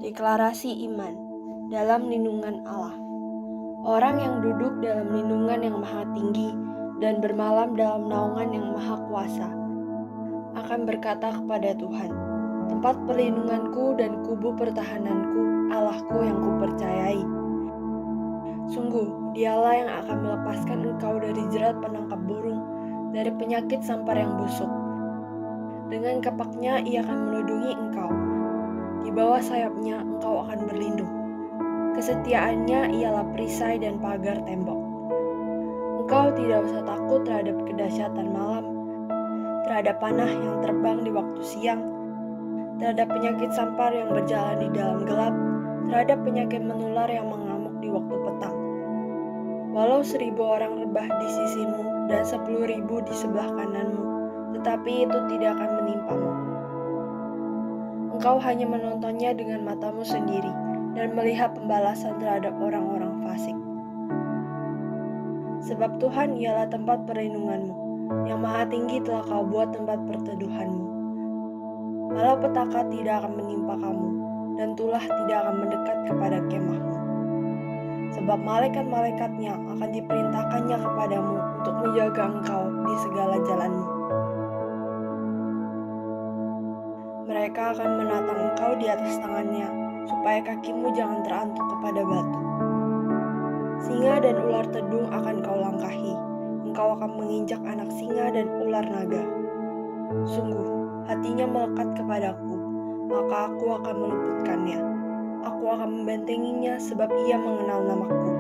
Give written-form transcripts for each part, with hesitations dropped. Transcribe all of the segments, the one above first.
Deklarasi iman dalam lindungan Allah. Orang yang duduk dalam lindungan yang maha tinggi dan bermalam dalam naungan yang maha kuasa akan berkata kepada Tuhan, tempat perlindunganku dan kubu pertahananku, Allahku yang kupercayai. Sungguh, dialah yang akan melepaskan engkau dari jerat penangkap burung, dari penyakit sampar yang busuk. Dengan kapaknya ia akan melindungi engkau. Di bawah sayapnya engkau akan berlindung. Kesetiaannya ialah perisai dan pagar tembok. Engkau tidak usah takut terhadap kedahsyatan malam, terhadap panah yang terbang di waktu siang, terhadap penyakit sampar yang berjalan di dalam gelap, terhadap penyakit menular yang mengamuk di waktu petang. Walau 1.000 orang rebah di sisimu dan 10.000 di sebelah kananmu, tetapi itu tidak akan menimpamu. Engkau hanya menontonnya dengan matamu sendiri dan melihat pembalasan terhadap orang-orang fasik. Sebab Tuhan ialah tempat perlindunganmu, yang maha tinggi telah kau buat tempat perteduhanmu. Malah petaka tidak akan menimpa kamu, dan tulah tidak akan mendekat kepada kemahmu. Sebab malaikat-malaikatnya akan diperintahkannya kepadamu untuk menjaga engkau di segala jalanmu. Mereka akan menatang engkau di atas tangannya, supaya kakimu jangan terantuk kepada batu. Singa dan ular tedung akan kau langkahi, engkau akan menginjak anak singa dan ular naga. Sungguh, hatinya melekat kepadaku, maka aku akan meluputkannya. Aku akan membentenginya sebab ia mengenal namaku.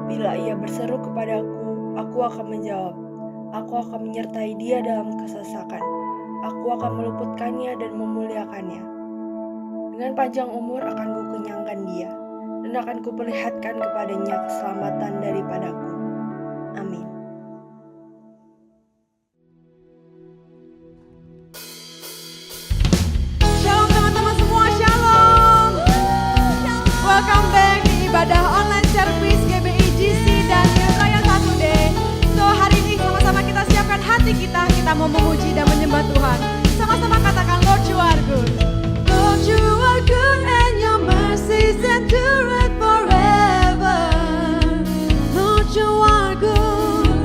Bila ia berseru kepadaku, aku akan menjawab. Aku akan menyertai dia dalam kesesakan. Aku akan meluputkannya dan memuliakannya. Dengan panjang umur akan kukenyangkan dia, dan akan kuperlihatkan kepadanya keselamatan daripadaku. Amin. Shalom teman-teman semua, shalom. Welcome back di ibadah online service GBI GC dan Raya 1D. So hari ini sama-sama kita siapkan hati kita mau memuji dan menyembah Tuhan. Sama-sama katakan, Lord you are good. Lord you are good and your mercies endure forever. Lord you are good.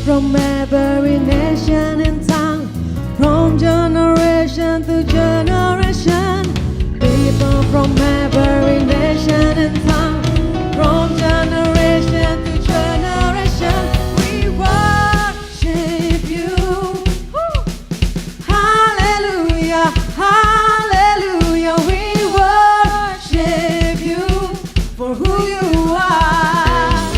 from every nation and tongue, from generation to generation. People from every nation and tongue, from generation to generation. We worship you. Hallelujah, hallelujah. We worship you for who you are.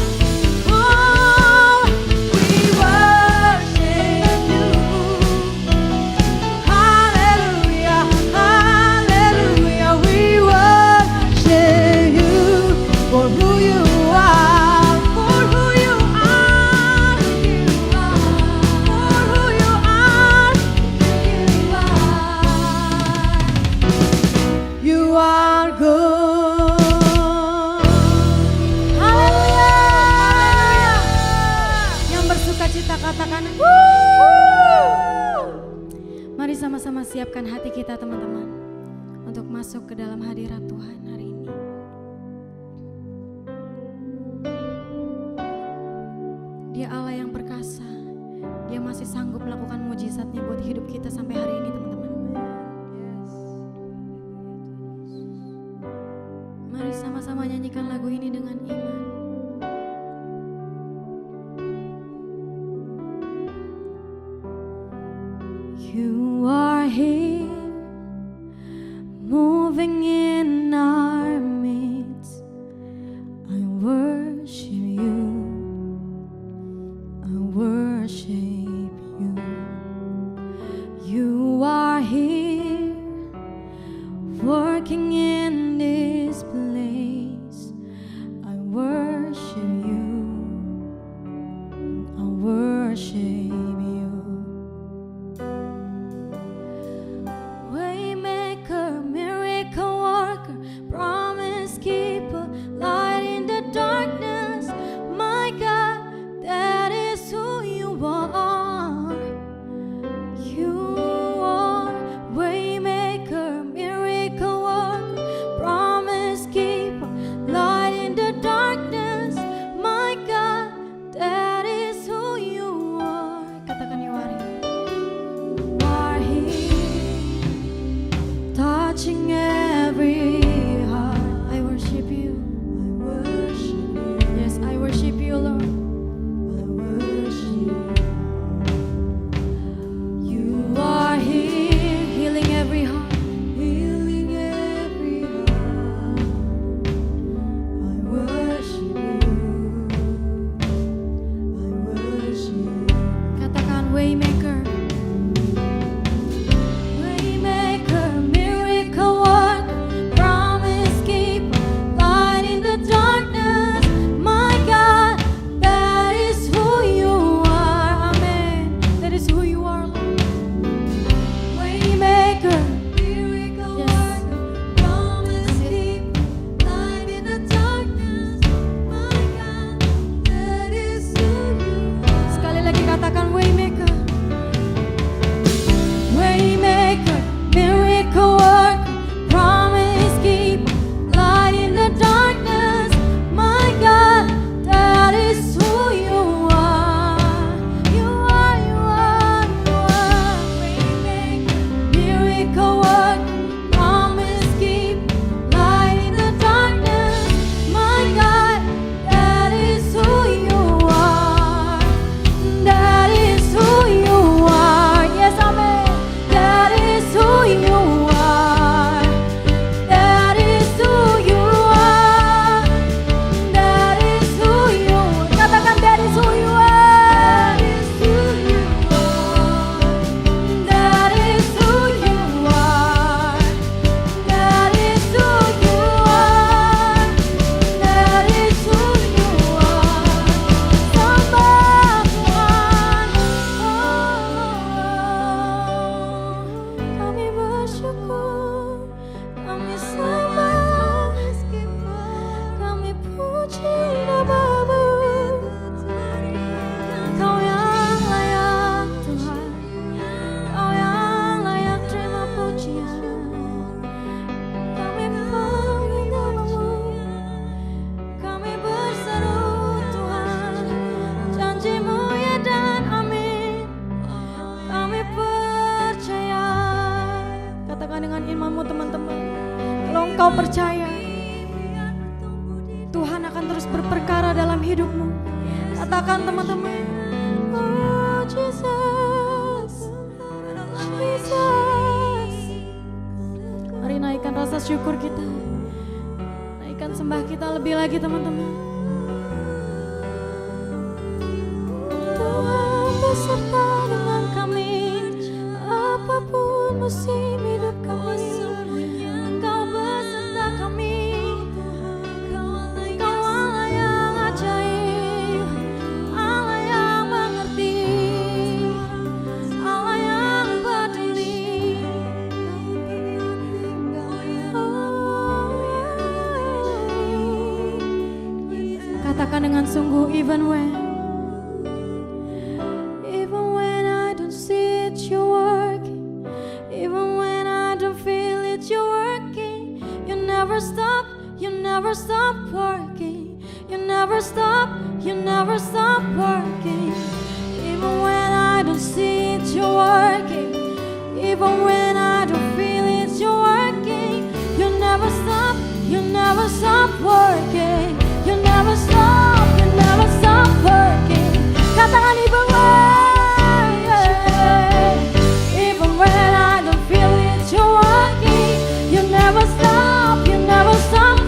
Oh, we worship you. Hallelujah, hallelujah. We worship you for who you are. For who you are. For who you are. You are good. Haleluya. Yang bersuka cita katakan Mari sama-sama siapkan hati kita teman-teman untuk masuk ke dalam hadirat Tuhan hari ini. Dia Allah yang perkasa. Dia masih sanggup melakukan mujizatnya buat hidup kita sampai hari ini teman-teman. Mari sama-sama nyanyikan lagu ini dengan iman. You are here, moving in our midst. I worship you. I worship you. You are here, working in this place. I worship you. I worship you. hidupmu. Katakan teman-teman, oh Jesus, Jesus. Mari naikkan rasa syukur kita, naikkan sembah kita lebih lagi teman-teman. Tuhan beserta dengan kami, apapun musim hidup kami. Engkau beserta kami, Engkau Allah yang ajaib, Allah yang mengerti, Allah yang peduli. Katakan dengan sungguh, even when I don't see it, you're working. Even when I don't feel it, you're working. You never stop working. You never stop working. Even when I don't see it, you're working. Even when I don't feel it, you're working. You never stop working. You never stop working. Katakan even when I don't feel it, you're working. You never stop working. You never stop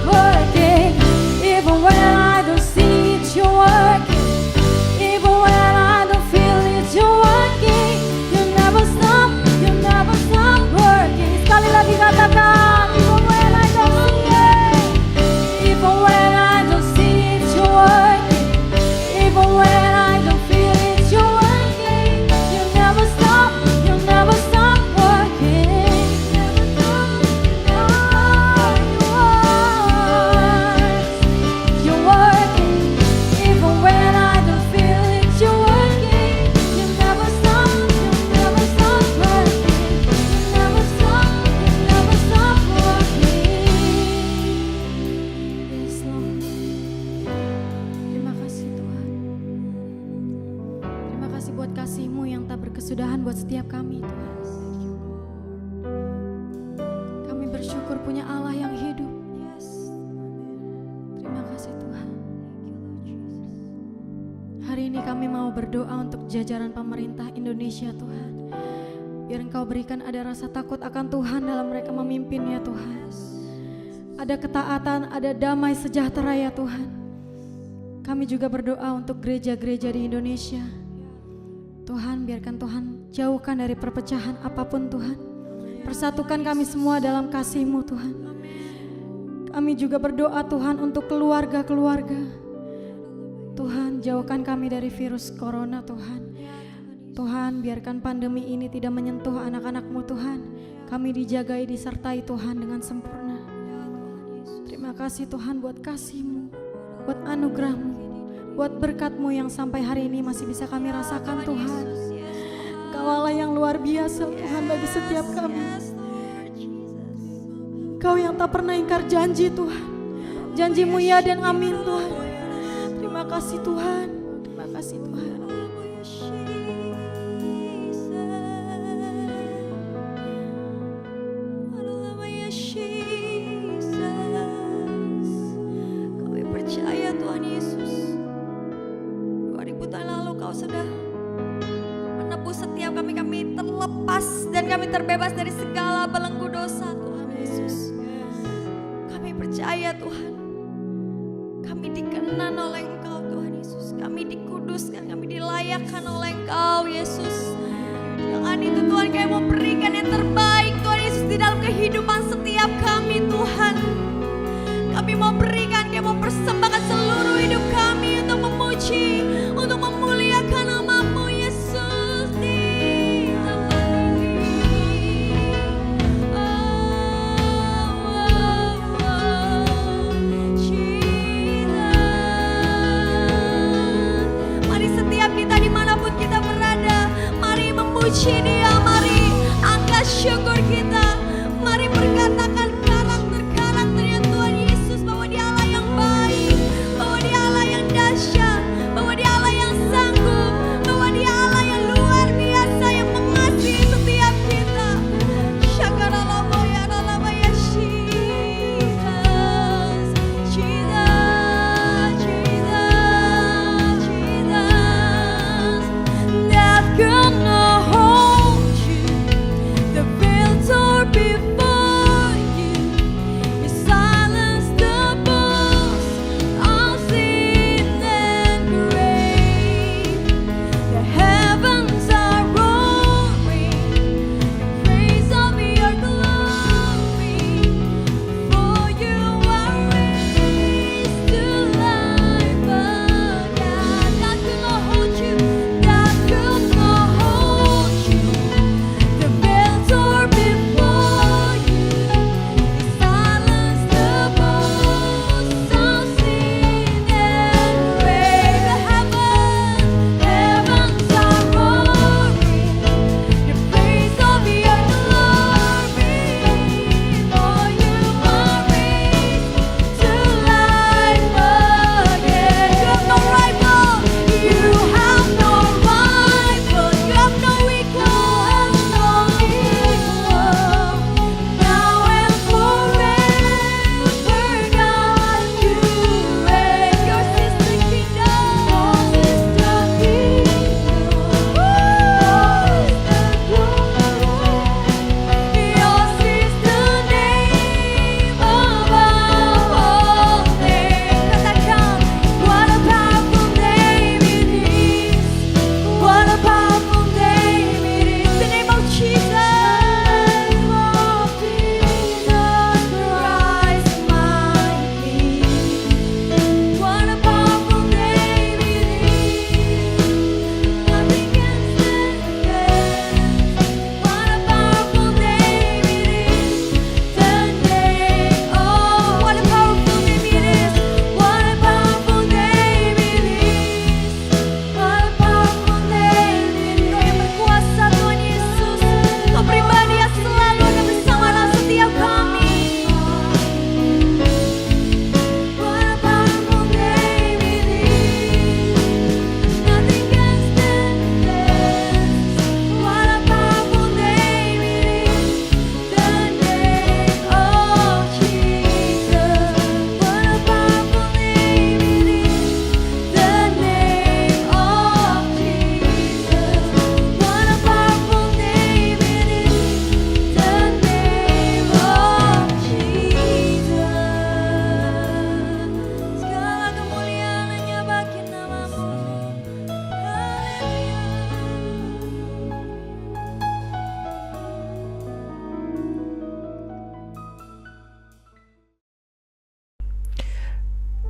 working. Even when I don't see it, you're working. Even when I don't feel it, you're working. You never stop working. Sekali lagi katakan, even when I don't see it, even when I don't see it, you're working. Even when I don't feel it, you're working. You never stop working. You're working. Even when I don't feel it, you're working. You never stop working. You never stop working. Yes, Lord. Terima kasih Tuhan. Terima kasih buat kasih-Mu yang tak berkesudahan buat setiap kami Tuhan. Kami bersyukur punya Allah yang hidup. Terima kasih Tuhan. Hari ini kami mau berdoa untuk jajaran pemerintah Indonesia Tuhan. Biar Engkau berikan ada rasa takut akan Tuhan dalam mereka memimpin ya Tuhan. Ada ketaatan, ada damai sejahtera ya Tuhan. Kami juga berdoa untuk gereja-gereja di Indonesia. Tuhan, biarkan Tuhan jauhkan dari perpecahan apapun Tuhan. Persatukan kami semua dalam kasih-Mu Tuhan. Kami juga berdoa Tuhan untuk keluarga-keluarga. Tuhan, jauhkan kami dari virus corona Tuhan. Tuhan, biarkan pandemi ini tidak menyentuh anak-anak-Mu Tuhan. Kami dijagai, disertai Tuhan dengan sempurna. Terima kasih Tuhan buat kasih-Mu, buat anugerah-Mu, buat berkat-Mu yang sampai hari ini masih bisa kami rasakan Tuhan. Engkau Allah yang luar biasa Tuhan bagi setiap kami. Engkau yang tak pernah ingkar janji Tuhan. Janji-Mu ya dan amin Tuhan. Terima kasih Tuhan. Terima kasih Tuhan. Kami percaya Tuhan Yesus, 2000 tahun lalu Kau sudah menebus setiap kami terlepas dan kami terbebas dari segala belenggu dosa Tuhan Yesus. Kami percaya Tuhan, kami dikenan oleh Engkau Tuhan Yesus. Kami dikuduskan, kami dilayakkan oleh Engkau Yesus. Dengan itu Tuhan, kami mau berikan yang terbaik Tuhan Yesus di dalam kehidupan setiap kami Tuhan. Kami mau berikan, kami mau persembahkan seluruh hidup kami untuk memuji, untuk memuliakan nama-Mu Yesus di tempat ini. Mari setiap kita dimanapun kita berada, mari memuji Dia, mari angkat syukur kita, mari berkatakan karakter-karakternya Tuhan Yesus, bahwa Dia Allah yang baik, bahwa Dia Allah yang dahsyat, bahwa Dia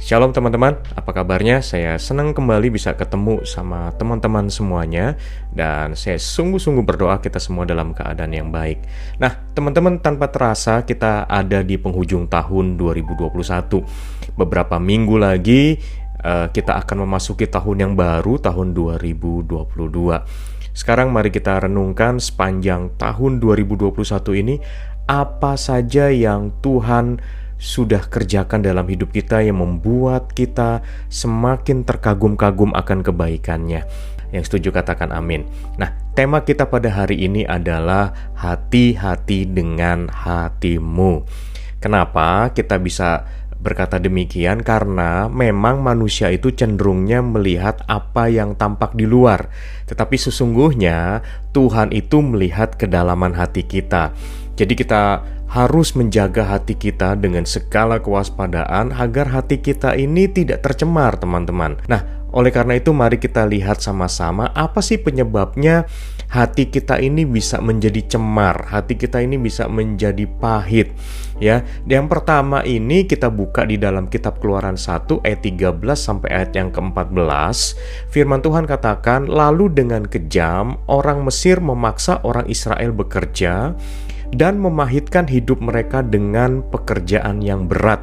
Shalom teman-teman, apa kabarnya? Saya senang kembali bisa ketemu sama teman-teman semuanya. Dan saya sungguh-sungguh berdoa kita semua dalam keadaan yang baik. Nah teman-teman, tanpa terasa kita ada di penghujung tahun 2021. Beberapa minggu lagi kita akan memasuki tahun yang baru, tahun 2022. Sekarang mari kita renungkan sepanjang tahun 2021 ini, apa saja yang Tuhan sudah kerjakan dalam hidup kita yang membuat kita semakin terkagum-kagum akan kebaikannya. Yang setuju katakan amin. Nah, tema kita pada hari ini adalah hati-hati dengan hatimu. Kenapa kita bisa berkata demikian? Karena memang manusia itu cenderungnya melihat apa yang tampak di luar, tetapi sesungguhnya Tuhan itu melihat kedalaman hati kita. Jadi kita harus menjaga hati kita dengan segala kewaspadaan agar hati kita ini tidak tercemar, teman-teman. Nah, oleh karena itu mari kita lihat sama-sama apa sih penyebabnya hati kita ini bisa menjadi cemar, hati kita ini bisa menjadi pahit. Ya, yang pertama ini kita buka di dalam kitab Keluaran 1 ayat 13 sampai ayat yang ke-14. Firman Tuhan katakan, "Lalu dengan kejam orang Mesir memaksa orang Israel bekerja dan memahitkan hidup mereka dengan pekerjaan yang berat,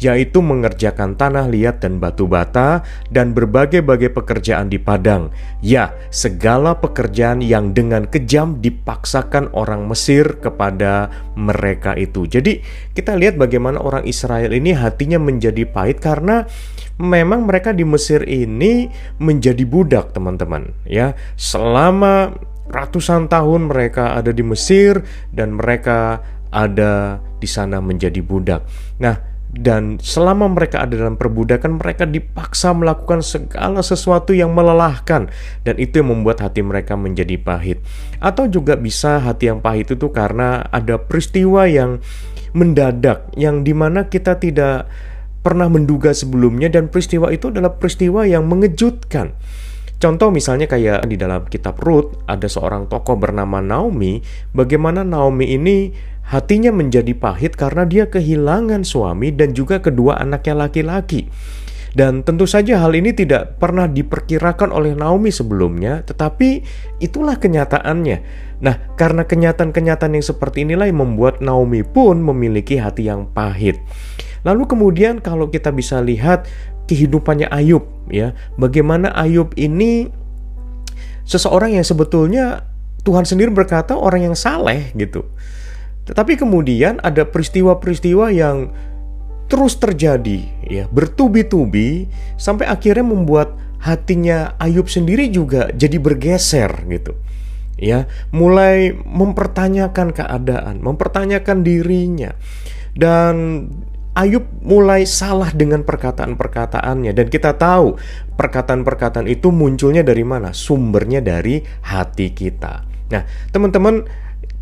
yaitu mengerjakan tanah liat dan batu bata dan berbagai-bagai pekerjaan di padang. Ya, segala pekerjaan yang dengan kejam dipaksakan orang Mesir kepada mereka itu." Jadi kita lihat bagaimana orang Israel ini hatinya menjadi pahit karena memang mereka di Mesir ini menjadi budak, teman-teman. Ya, selama ratusan tahun mereka ada di Mesir dan mereka ada di sana menjadi budak. Nah, dan selama mereka ada dalam perbudakan, mereka dipaksa melakukan segala sesuatu yang melelahkan, dan itu yang membuat hati mereka menjadi pahit. Atau juga bisa hati yang pahit itu karena ada peristiwa yang mendadak, yang dimana kita tidak pernah menduga sebelumnya, dan peristiwa itu adalah peristiwa yang mengejutkan. Contoh misalnya kayak di dalam kitab Rut, ada seorang tokoh bernama Naomi. Bagaimana Naomi ini hatinya menjadi pahit karena dia kehilangan suami dan juga kedua anaknya laki-laki. Dan tentu saja hal ini tidak pernah diperkirakan oleh Naomi sebelumnya, tetapi itulah kenyataannya. Nah, karena kenyataan-kenyataan yang seperti inilah yang membuat Naomi pun memiliki hati yang pahit. Lalu kemudian kalau kita bisa lihat kehidupannya Ayub, ya, bagaimana Ayub ini seseorang yang sebetulnya Tuhan sendiri berkata orang yang saleh gitu. Tetapi kemudian ada peristiwa-peristiwa yang terus terjadi, ya, bertubi-tubi sampai akhirnya membuat hatinya Ayub sendiri juga jadi bergeser gitu. Ya, mulai mempertanyakan keadaan, mempertanyakan dirinya. Dan Ayub mulai salah dengan perkataan-perkataannya, dan kita tahu perkataan-perkataan itu munculnya dari mana? Sumbernya dari hati kita. Nah, teman-teman,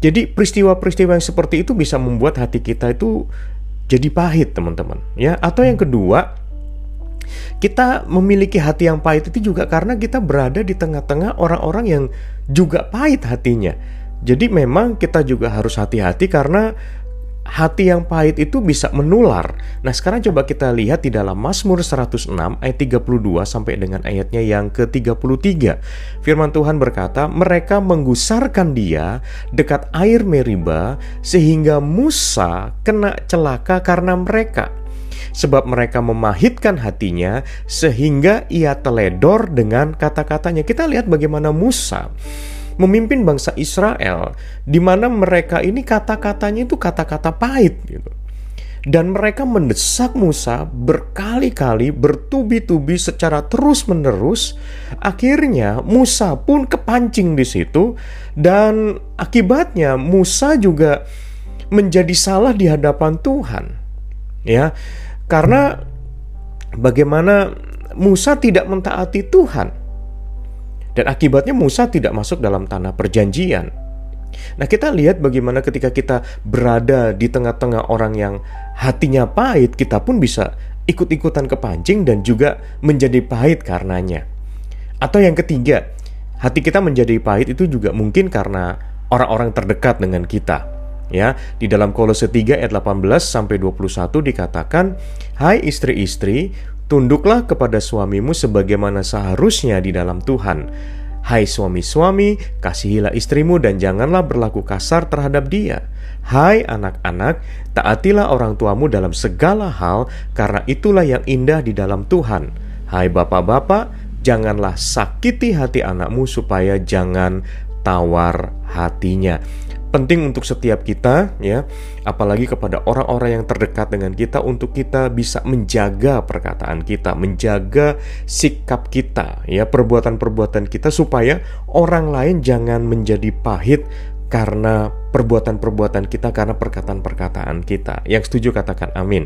jadi peristiwa-peristiwa yang seperti itu bisa membuat hati kita itu jadi pahit, teman-teman. Ya, atau yang kedua, kita memiliki hati yang pahit itu juga karena kita berada di tengah-tengah orang-orang yang juga pahit hatinya. Jadi memang kita juga harus hati-hati karena hati yang pahit itu bisa menular. Nah, sekarang coba kita lihat di dalam Mazmur 106 ayat 32 sampai dengan ayatnya yang ke-33. Firman Tuhan berkata, "Mereka menggusarkan dia dekat air Meriba sehingga Musa kena celaka karena mereka. Sebab mereka memahitkan hatinya sehingga ia teledor dengan kata-katanya." Kita lihat bagaimana Musa memimpin bangsa Israel, di mana mereka ini kata-katanya itu kata-kata pahit gitu. Dan mereka mendesak Musa berkali-kali, bertubi-tubi secara terus-menerus. Akhirnya Musa pun kepancing di situ, dan akibatnya Musa juga menjadi salah di hadapan Tuhan. Ya, karena bagaimana Musa tidak mentaati Tuhan. Dan akibatnya Musa tidak masuk dalam tanah perjanjian. Nah, kita lihat bagaimana ketika kita berada di tengah-tengah orang yang hatinya pahit, kita pun bisa ikut-ikutan kepancing dan juga menjadi pahit karenanya. Atau yang ketiga, hati kita menjadi pahit itu juga mungkin karena orang-orang terdekat dengan kita. Ya, di dalam Kolose 3 ayat 18 sampai 21 dikatakan, "Hai istri-istri, tunduklah kepada suamimu sebagaimana seharusnya di dalam Tuhan. Hai suami-suami, kasihilah istrimu dan janganlah berlaku kasar terhadap dia. Hai anak-anak, taatilah orang tuamu dalam segala hal, karena itulah yang indah di dalam Tuhan. Hai bapak-bapak, janganlah sakiti hati anakmu supaya jangan tawar hatinya." Penting untuk setiap kita, ya, apalagi kepada orang-orang yang terdekat dengan kita, untuk kita bisa menjaga perkataan kita, menjaga sikap kita, ya, perbuatan-perbuatan kita, supaya orang lain jangan menjadi pahit karena perbuatan-perbuatan kita, karena perkataan-perkataan kita. Yang setuju katakan amin.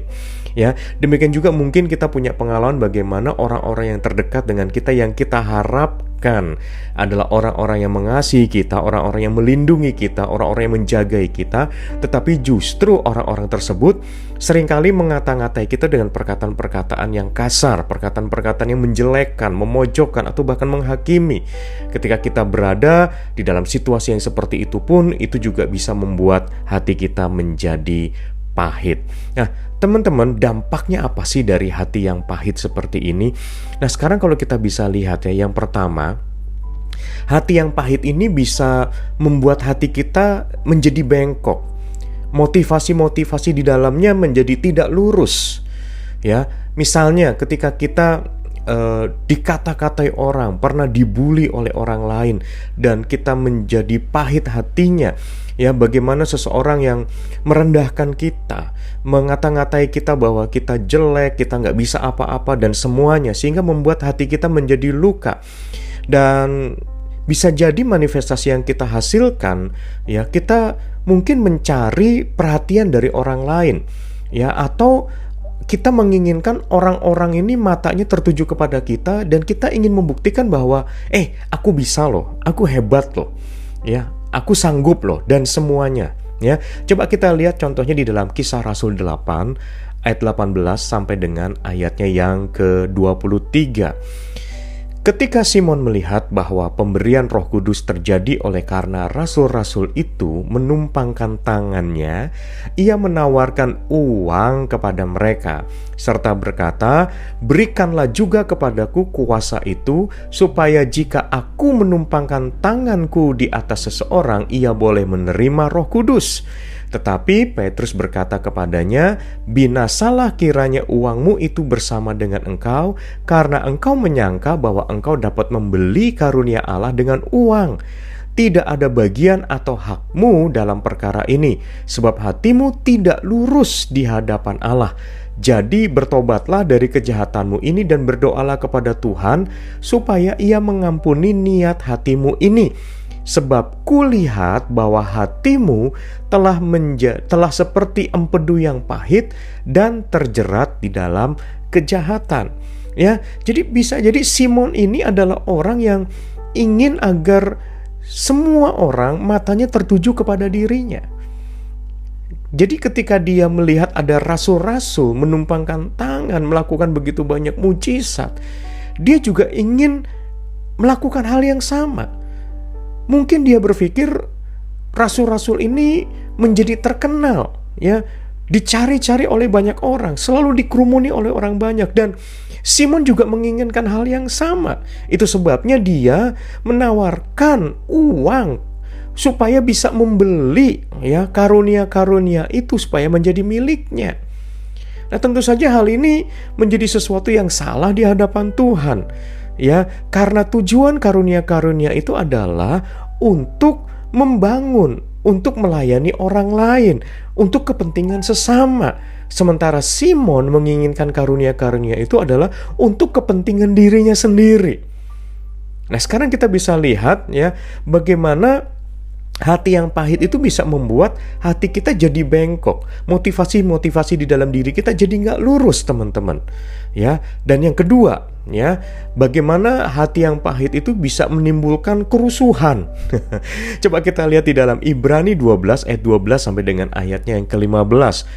Ya, demikian juga mungkin kita punya pengalaman bagaimana orang-orang yang terdekat dengan kita, yang kita harapkan adalah orang-orang yang mengasihi kita, orang-orang yang melindungi kita, orang-orang yang menjagai kita, tetapi justru orang-orang tersebut seringkali mengata-ngatai kita dengan perkataan-perkataan yang kasar, perkataan-perkataan yang menjelekkan, memojokkan, atau bahkan menghakimi. Ketika kita berada di dalam situasi yang seperti itu pun, itu juga bisa membuat hati kita menjadi pahit. Nah, teman-teman, dampaknya apa sih dari hati yang pahit seperti ini? Nah, sekarang kalau kita bisa lihat, ya, yang pertama, hati yang pahit ini bisa membuat hati kita menjadi bengkok. Motivasi-motivasi di dalamnya menjadi tidak lurus. Ya, misalnya ketika kita dikata-katai orang, pernah dibully oleh orang lain, dan kita menjadi pahit hatinya. Ya, bagaimana seseorang yang merendahkan kita, mengata-ngatai kita bahwa kita jelek, kita nggak bisa apa-apa, dan semuanya, sehingga membuat hati kita menjadi luka. Dan bisa jadi manifestasi yang kita hasilkan, ya, kita mungkin mencari perhatian dari orang lain, ya, atau kita menginginkan orang-orang ini matanya tertuju kepada kita, dan kita ingin membuktikan bahwa aku bisa loh, aku hebat loh, ya, aku sanggup loh, dan semuanya, ya. Coba kita lihat contohnya di dalam Kisah Rasul 8 ayat 18 sampai dengan ayatnya yang ke-23. Ketika Simon melihat bahwa pemberian Roh Kudus terjadi oleh karena rasul-rasul itu menumpangkan tangannya, ia menawarkan uang kepada mereka, serta berkata, "Berikanlah juga kepadaku kuasa itu, supaya jika aku menumpangkan tanganku di atas seseorang, ia boleh menerima Roh Kudus." Tetapi Petrus berkata kepadanya, "Binasalah kiranya uangmu itu bersama dengan engkau, karena engkau menyangka bahwa engkau dapat membeli karunia Allah dengan uang. Tidak ada bagian atau hakmu dalam perkara ini, sebab hatimu tidak lurus di hadapan Allah. Jadi bertobatlah dari kejahatanmu ini dan berdoalah kepada Tuhan, supaya Ia mengampuni niat hatimu ini. Sebab kulihat bahwa hatimu telah seperti empedu yang pahit dan terjerat di dalam kejahatan." Ya, jadi bisa jadi Simon ini adalah orang yang ingin agar semua orang matanya tertuju kepada dirinya. Jadi ketika dia melihat ada rasul-rasul menumpangkan tangan, melakukan begitu banyak mujizat, dia juga ingin melakukan hal yang sama. Mungkin dia berpikir rasul-rasul ini menjadi terkenal, ya, dicari-cari oleh banyak orang, selalu dikerumuni oleh orang banyak, dan Simon juga menginginkan hal yang sama. Itu sebabnya dia menawarkan uang supaya bisa membeli, ya, karunia-karunia itu supaya menjadi miliknya. Nah, tentu saja hal ini menjadi sesuatu yang salah di hadapan Tuhan. Ya, karena tujuan karunia-karunia itu adalah untuk membangun, untuk melayani orang lain, untuk kepentingan sesama. Sementara Simon menginginkan karunia-karunia itu adalah untuk kepentingan dirinya sendiri. Nah, sekarang kita bisa lihat, ya, bagaimana hati yang pahit itu bisa membuat hati kita jadi bengkok. Motivasi-motivasi di dalam diri kita jadi nggak lurus, teman-teman. Ya, dan yang kedua, ya, bagaimana hati yang pahit itu bisa menimbulkan kerusuhan. Coba kita lihat di dalam Ibrani 12 ayat 12 sampai dengan ayatnya yang ke-15.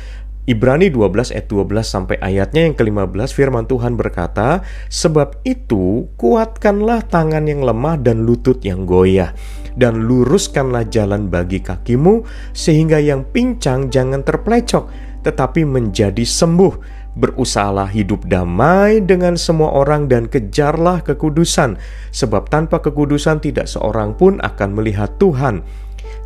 Ibrani 12 ayat 12 sampai ayatnya yang ke-15, firman Tuhan berkata, "Sebab itu kuatkanlah tangan yang lemah dan lutut yang goyah. dan luruskanlah jalan bagi kakimu, sehingga yang pincang jangan terplecok, tetapi menjadi sembuh. Berusahalah hidup damai dengan semua orang dan kejarlah kekudusan, sebab tanpa kekudusan tidak seorang pun akan melihat Tuhan.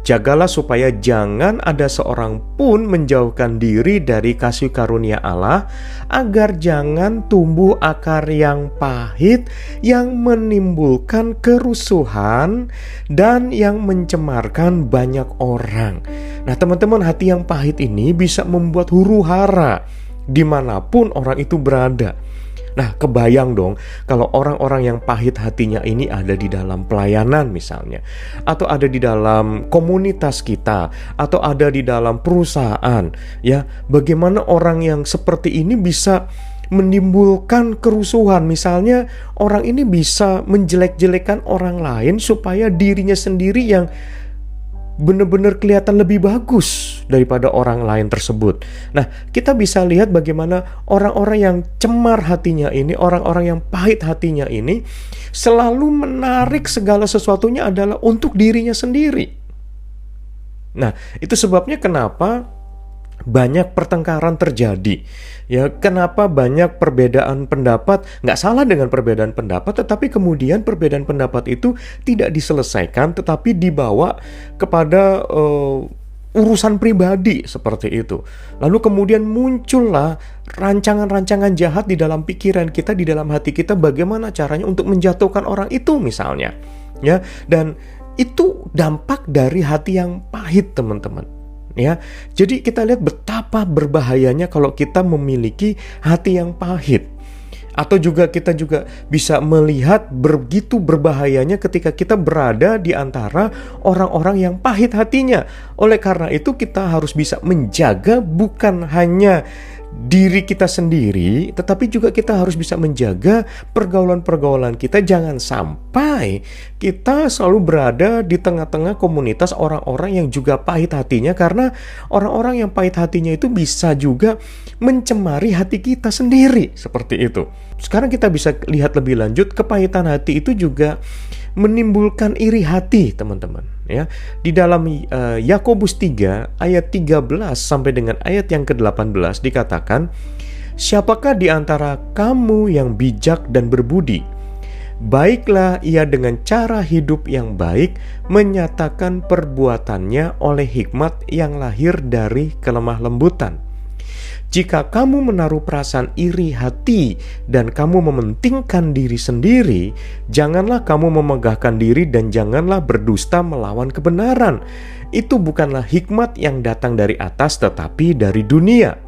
Jagalah supaya jangan ada seorang pun menjauhkan diri dari kasih karunia Allah, agar jangan tumbuh akar yang pahit yang menimbulkan kerusuhan dan yang mencemarkan banyak orang. Nah teman-teman, hati yang pahit ini bisa membuat huru-hara dimanapun orang itu berada. Nah, kebayang dong kalau orang-orang yang pahit hatinya ini ada di dalam pelayanan misalnya, atau ada di dalam komunitas kita, atau ada di dalam perusahaan, ya. Bagaimana orang yang seperti ini bisa menimbulkan kerusuhan? Misalnya, orang ini bisa menjelek-jelekan orang lain supaya dirinya sendiri yang benar-benar kelihatan lebih bagus daripada orang lain tersebut. Nah, kita bisa lihat bagaimana orang-orang yang cemar hatinya ini, orang-orang yang pahit hatinya ini, selalu menarik segala sesuatunya adalah untuk dirinya sendiri. Nah, itu sebabnya kenapa banyak pertengkaran terjadi. Ya, kenapa banyak perbedaan pendapat? Nggak salah dengan perbedaan pendapat, tetapi kemudian perbedaan pendapat itu tidak diselesaikan, tetapi dibawa kepada urusan pribadi seperti itu. Lalu kemudian muncullah rancangan-rancangan jahat di dalam pikiran kita, di dalam hati kita, bagaimana caranya untuk menjatuhkan orang itu misalnya. Ya, dan itu dampak dari hati yang pahit, teman-teman. Ya, jadi kita lihat betapa berbahayanya kalau kita memiliki hati yang pahit. Atau juga kita juga bisa melihat begitu berbahayanya ketika kita berada di antara orang-orang yang pahit hatinya. Oleh karena itu kita harus bisa menjaga bukan hanya diri kita sendiri, tetapi juga kita harus bisa menjaga pergaulan-pergaulan kita. Jangan sampai kita selalu berada di tengah-tengah komunitas orang-orang yang juga pahit hatinya, karena orang-orang yang pahit hatinya itu bisa juga mencemari hati kita sendiri, seperti itu. Sekarang kita bisa lihat lebih lanjut, kepahitan hati itu juga menimbulkan iri hati, teman-teman. Ya, di dalam Yakobus 3 ayat 13 sampai dengan ayat yang ke-18 dikatakan, "Siapakah di antara kamu yang bijak dan berbudi? Baiklah ia dengan cara hidup yang baik menyatakan perbuatannya oleh hikmat yang lahir dari kelemah lembutan. Jika kamu menaruh perasaan iri hati dan kamu mementingkan diri sendiri, janganlah kamu memegahkan diri dan janganlah berdusta melawan kebenaran. Itu bukanlah hikmat yang datang dari atas, tetapi dari dunia,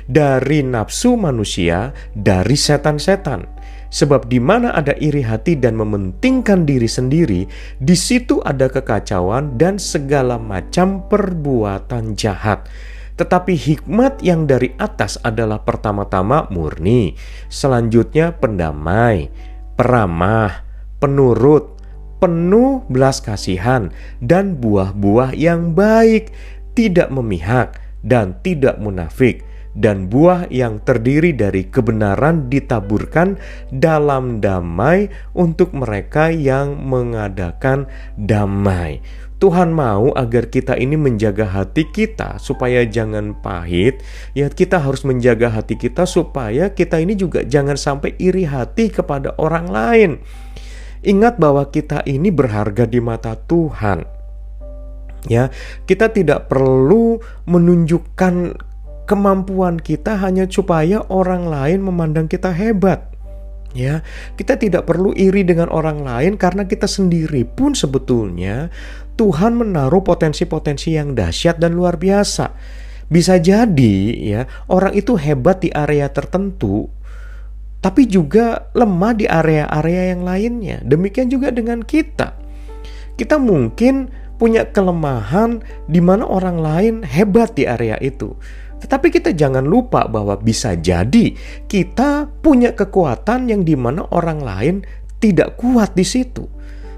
dari nafsu manusia, dari setan-setan. Sebab di mana ada iri hati dan mementingkan diri sendiri, di situ ada kekacauan dan segala macam perbuatan jahat. Tetapi hikmat yang dari atas adalah pertama-tama murni, selanjutnya pendamai, peramah, penurut, penuh belas kasihan, dan buah-buah yang baik, tidak memihak dan tidak munafik, dan buah yang terdiri dari kebenaran ditaburkan dalam damai untuk mereka yang mengadakan damai." Tuhan mau agar kita ini menjaga hati kita supaya jangan pahit. Ya, kita harus menjaga hati kita supaya kita ini juga jangan sampai iri hati kepada orang lain. Ingat bahwa kita ini berharga di mata Tuhan. Ya, kita tidak perlu menunjukkan kemampuan kita hanya supaya orang lain memandang kita hebat. Ya, kita tidak perlu iri dengan orang lain karena kita sendiri pun sebetulnya Tuhan menaruh potensi-potensi yang dahsyat dan luar biasa. Bisa jadi ya, orang itu hebat di area tertentu, tapi juga lemah di area-area yang lainnya. Demikian juga dengan kita. Kita mungkin punya kelemahan di mana orang lain hebat di area itu. Tetapi kita jangan lupa bahwa bisa jadi kita punya kekuatan yang di mana orang lain tidak kuat di situ.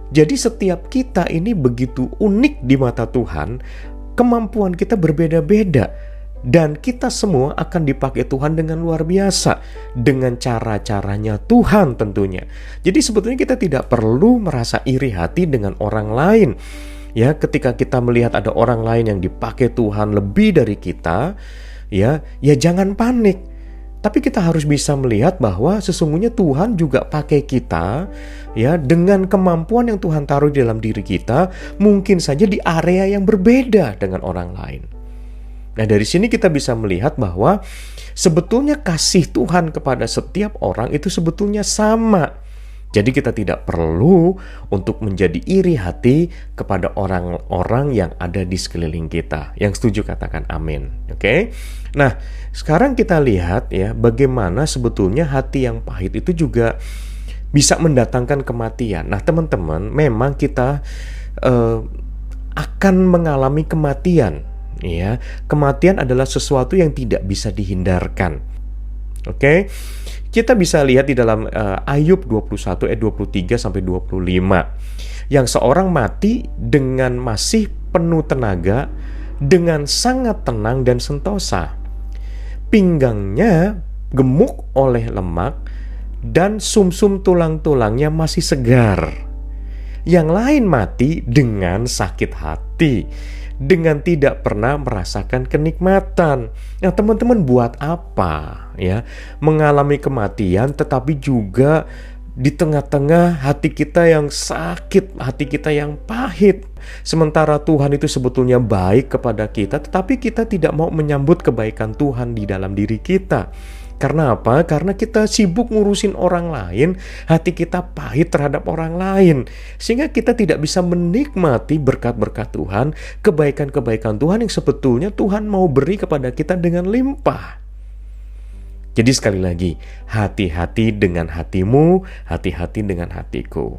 Jadi setiap kita ini begitu unik di mata Tuhan, kemampuan kita berbeda-beda. Dan kita semua akan dipakai Tuhan dengan luar biasa, dengan cara-caranya Tuhan tentunya. Jadi sebetulnya kita tidak perlu merasa iri hati dengan orang lain. Ya, ketika kita melihat ada orang lain yang dipakai Tuhan lebih dari kita, ya jangan panik. Tapi kita harus bisa melihat bahwa sesungguhnya Tuhan juga pakai kita, ya, dengan kemampuan yang Tuhan taruh di dalam diri kita, mungkin saja di area yang berbeda dengan orang lain. Nah, dari sini kita bisa melihat bahwa sebetulnya kasih Tuhan kepada setiap orang itu sebetulnya sama. Jadi kita tidak perlu untuk menjadi iri hati kepada orang-orang yang ada di sekeliling kita. Yang setuju katakan amin. Oke? Nah, sekarang kita lihat ya bagaimana sebetulnya hati yang pahit itu juga bisa mendatangkan kematian. Nah, teman-teman, memang kita akan mengalami kematian. Ya, kematian adalah sesuatu yang tidak bisa dihindarkan. Oke? Kita bisa lihat di dalam Ayub 21 ayat 23 sampai 25. Yang seorang mati dengan masih penuh tenaga, dengan sangat tenang dan sentosa. Pinggangnya gemuk oleh lemak dan sumsum tulang-tulangnya masih segar. Yang lain mati dengan sakit hati, dengan tidak pernah merasakan kenikmatan. Nah, teman-teman, buat apa ya mengalami kematian tetapi juga di tengah-tengah hati kita yang sakit, hati kita yang pahit. Sementara Tuhan itu sebetulnya baik kepada kita, tetapi kita tidak mau menyambut kebaikan Tuhan di dalam diri kita. Karena apa? Karena kita sibuk ngurusin orang lain, hati kita pahit terhadap orang lain. Sehingga kita tidak bisa menikmati berkat-berkat Tuhan, kebaikan-kebaikan Tuhan yang sebetulnya Tuhan mau beri kepada kita dengan limpah. Jadi sekali lagi, hati-hati dengan hatimu, hati-hati dengan hatiku.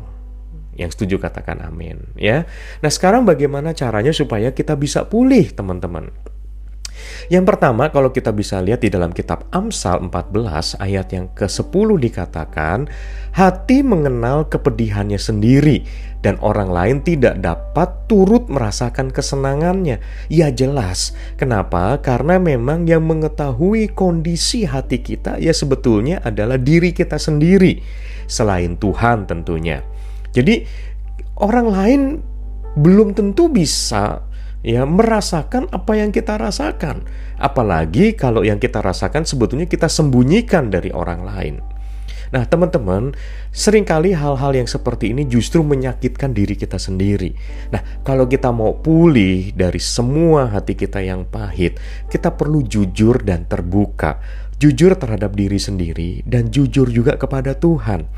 Yang setuju katakan amin, ya. Nah, sekarang bagaimana caranya supaya kita bisa pulih, teman-teman? Yang pertama, kalau kita bisa lihat di dalam kitab Amsal 14 ayat yang ke-10 dikatakan, hati mengenal kepedihannya sendiri dan orang lain tidak dapat turut merasakan kesenangannya. Ya jelas, kenapa? Karena memang yang mengetahui kondisi hati kita ya sebetulnya adalah diri kita sendiri, selain Tuhan tentunya. Jadi orang lain belum tentu bisa ya merasakan apa yang kita rasakan, apalagi kalau yang kita rasakan sebetulnya kita sembunyikan dari orang lain. Nah, teman-teman, seringkali hal-hal yang seperti ini justru menyakitkan diri kita sendiri. Nah, kalau kita mau pulih dari semua hati kita yang pahit, kita perlu jujur dan terbuka. Jujur terhadap diri sendiri dan jujur juga kepada Tuhan.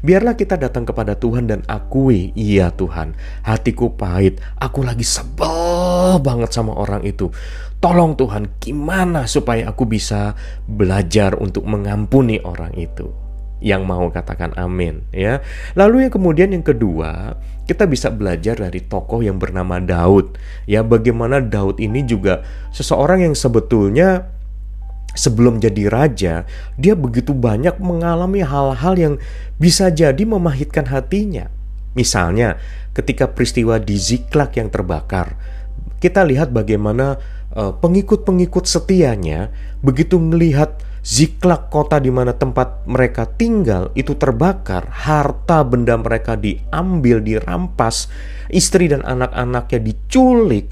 Biarlah kita datang kepada Tuhan dan akui, iya Tuhan, hatiku pahit, aku lagi sebel banget sama orang itu. Tolong Tuhan, gimana supaya aku bisa belajar untuk mengampuni orang itu? Yang mau katakan amin, ya. Lalu yang kedua, kita bisa belajar dari tokoh yang bernama Daud. Ya, bagaimana Daud ini juga seseorang yang sebetulnya sebelum jadi raja, dia begitu banyak mengalami hal-hal yang bisa jadi memahitkan hatinya. Misalnya, ketika peristiwa di Ziklag yang terbakar, kita lihat bagaimana pengikut-pengikut setianya begitu melihat Ziklag, kota di mana tempat mereka tinggal itu terbakar, harta benda mereka diambil, dirampas, istri dan anak-anaknya diculik.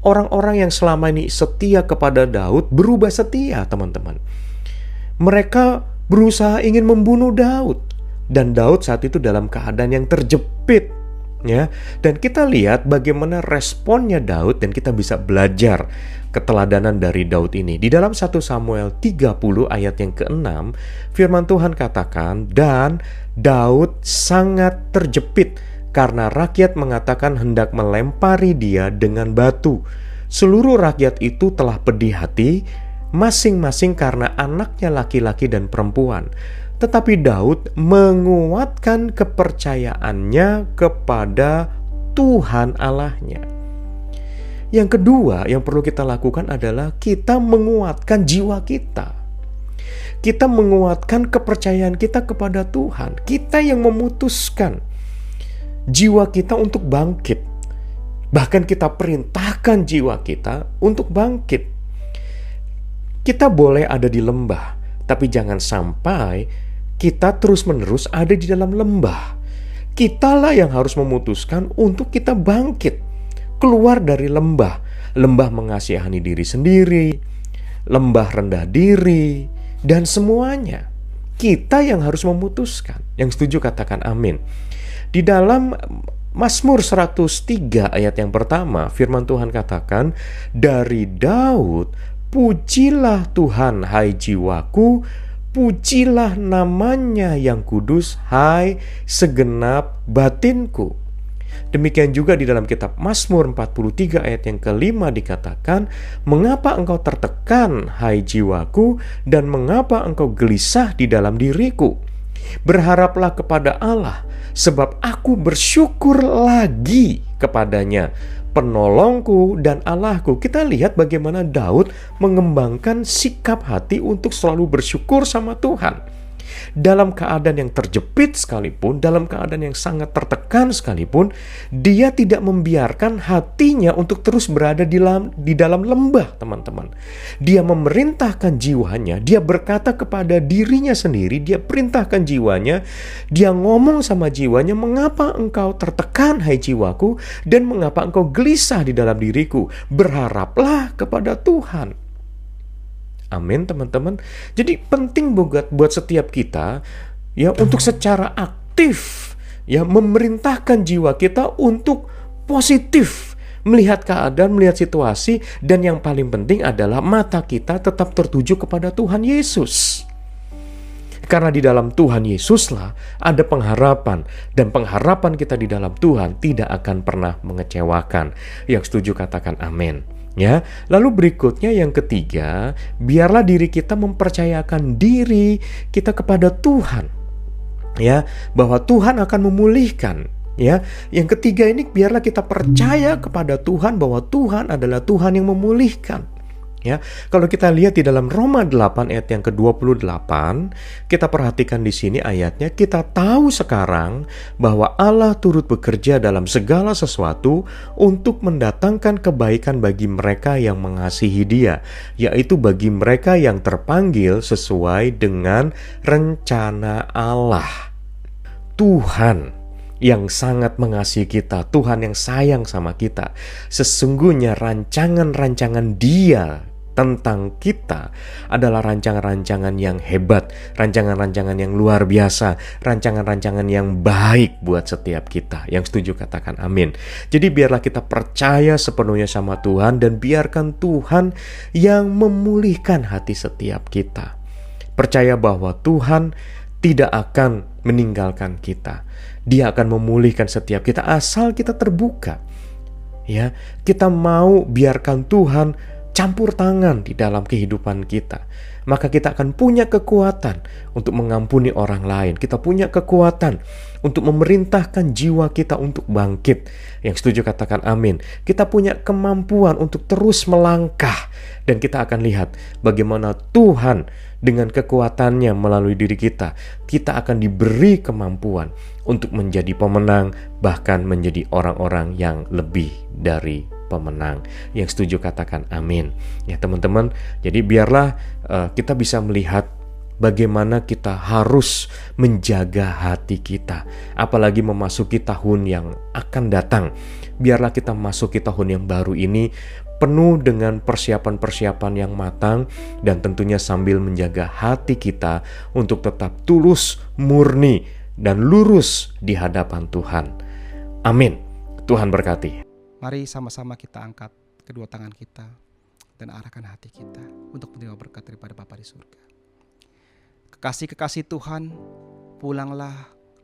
Orang-orang yang selama ini setia kepada Daud berubah setia, teman-teman. Mereka berusaha ingin membunuh Daud, dan Daud saat itu dalam keadaan yang terjepit, ya. Dan kita lihat bagaimana responnya Daud, dan kita bisa belajar keteladanan dari Daud ini. Di dalam 1 Samuel 30 ayat yang ke-6, firman Tuhan katakan, dan Daud sangat terjepit karena rakyat mengatakan hendak melempari dia dengan batu. Seluruh rakyat itu telah pedih hati, masing-masing karena anaknya laki-laki dan perempuan. Tetapi Daud menguatkan kepercayaannya kepada Tuhan Allahnya. Yang kedua yang perlu kita lakukan adalah kita menguatkan jiwa kita. Kita menguatkan kepercayaan kita kepada Tuhan. Kita yang memutuskan jiwa kita untuk bangkit. Bahkan kita perintahkan jiwa kita untuk bangkit. Kita boleh ada di lembah, tapi jangan sampai kita terus-menerus ada di dalam lembah. Kitalah yang harus memutuskan untuk kita bangkit, keluar dari lembah. Lembah mengasihani diri sendiri, lembah rendah diri, dan semuanya. Kita yang harus memutuskan. Yang setuju katakan amin. Di dalam Mazmur 103 ayat yang pertama, firman Tuhan katakan, dari Daud, pujilah Tuhan hai jiwaku, pujilah namanya yang kudus hai segenap batinku. Demikian juga di dalam kitab Mazmur 43 ayat yang kelima dikatakan, mengapa engkau tertekan hai jiwaku, dan mengapa engkau gelisah di dalam diriku? Berharaplah kepada Allah, sebab aku bersyukur lagi kepadanya, penolongku dan Allahku. Kita lihat bagaimana Daud mengembangkan sikap hati untuk selalu bersyukur sama Tuhan. Dalam keadaan yang terjepit sekalipun, dalam keadaan yang sangat tertekan sekalipun, dia tidak membiarkan hatinya untuk terus berada di dalam lembah, teman-teman. Dia memerintahkan jiwanya, dia berkata kepada dirinya sendiri, dia perintahkan jiwanya, dia ngomong sama jiwanya, mengapa engkau tertekan hai jiwaku, dan mengapa engkau gelisah di dalam diriku? Berharaplah kepada Tuhan. Amin, teman-teman. Jadi penting buat setiap kita ya untuk secara aktif ya memerintahkan jiwa kita untuk positif melihat keadaan, melihat situasi, dan yang paling penting adalah mata kita tetap tertuju kepada Tuhan Yesus. Karena di dalam Tuhan Yesuslah ada pengharapan, dan pengharapan kita di dalam Tuhan tidak akan pernah mengecewakan. Yang setuju katakan amin. Ya, lalu berikutnya yang ketiga, biarlah diri kita mempercayakan diri kita kepada Tuhan. Ya, bahwa Tuhan akan memulihkan. Ya, yang ketiga ini biarlah kita percaya kepada Tuhan bahwa Tuhan adalah Tuhan yang memulihkan. Ya, kalau kita lihat di dalam Roma 8 ayat yang ke-28, kita perhatikan di sini ayatnya, kita tahu sekarang bahwa Allah turut bekerja dalam segala sesuatu untuk mendatangkan kebaikan bagi mereka yang mengasihi Dia, yaitu bagi mereka yang terpanggil sesuai dengan rencana Allah. Tuhan yang sangat mengasihi kita, Tuhan yang sayang sama kita. Sesungguhnya rancangan-rancangan Dia tentang kita adalah rancangan-rancangan yang hebat, rancangan-rancangan yang luar biasa, rancangan-rancangan yang baik buat setiap kita. Yang setuju katakan amin. Jadi biarlah kita percaya sepenuhnya sama Tuhan, dan biarkan Tuhan yang memulihkan hati setiap kita. Percaya bahwa Tuhan tidak akan meninggalkan kita. Dia akan memulihkan setiap kita asal kita terbuka. Ya, kita mau biarkan Tuhan campur tangan di dalam kehidupan kita, maka kita akan punya kekuatan untuk mengampuni orang lain. Kita punya kekuatan untuk memerintahkan jiwa kita untuk bangkit. Yang setuju katakan amin. Kita punya kemampuan untuk terus melangkah, dan kita akan lihat bagaimana Tuhan dengan kekuatannya melalui diri kita akan diberi kemampuan untuk menjadi pemenang, bahkan menjadi orang-orang yang lebih dari pemenang. Yang setuju katakan amin. Ya teman-teman, jadi biarlah kita bisa melihat bagaimana kita harus menjaga hati kita, apalagi memasuki tahun yang akan datang. Biarlah kita masuki tahun yang baru ini penuh dengan persiapan-persiapan yang matang, dan tentunya sambil menjaga hati kita untuk tetap tulus, murni, dan lurus di hadapan Tuhan. Amin. Tuhan berkati. Mari sama-sama kita angkat kedua tangan kita dan arahkan hati kita untuk menerima berkat daripada Bapa di surga. Kekasih-kekasih Tuhan, pulanglah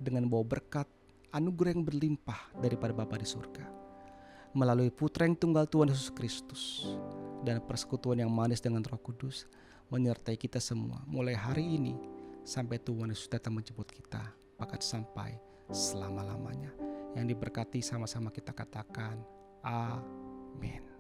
dengan bawa berkat anugerah yang berlimpah daripada Bapa di surga, melalui Putra yang tunggal Tuhan Yesus Kristus dan persekutuan yang manis dengan Roh Kudus menyertai kita semua mulai hari ini sampai Tuhan Yesus datang menjemput kita, bahkan sampai selama-lamanya. Yang diberkati sama-sama kita katakan amin.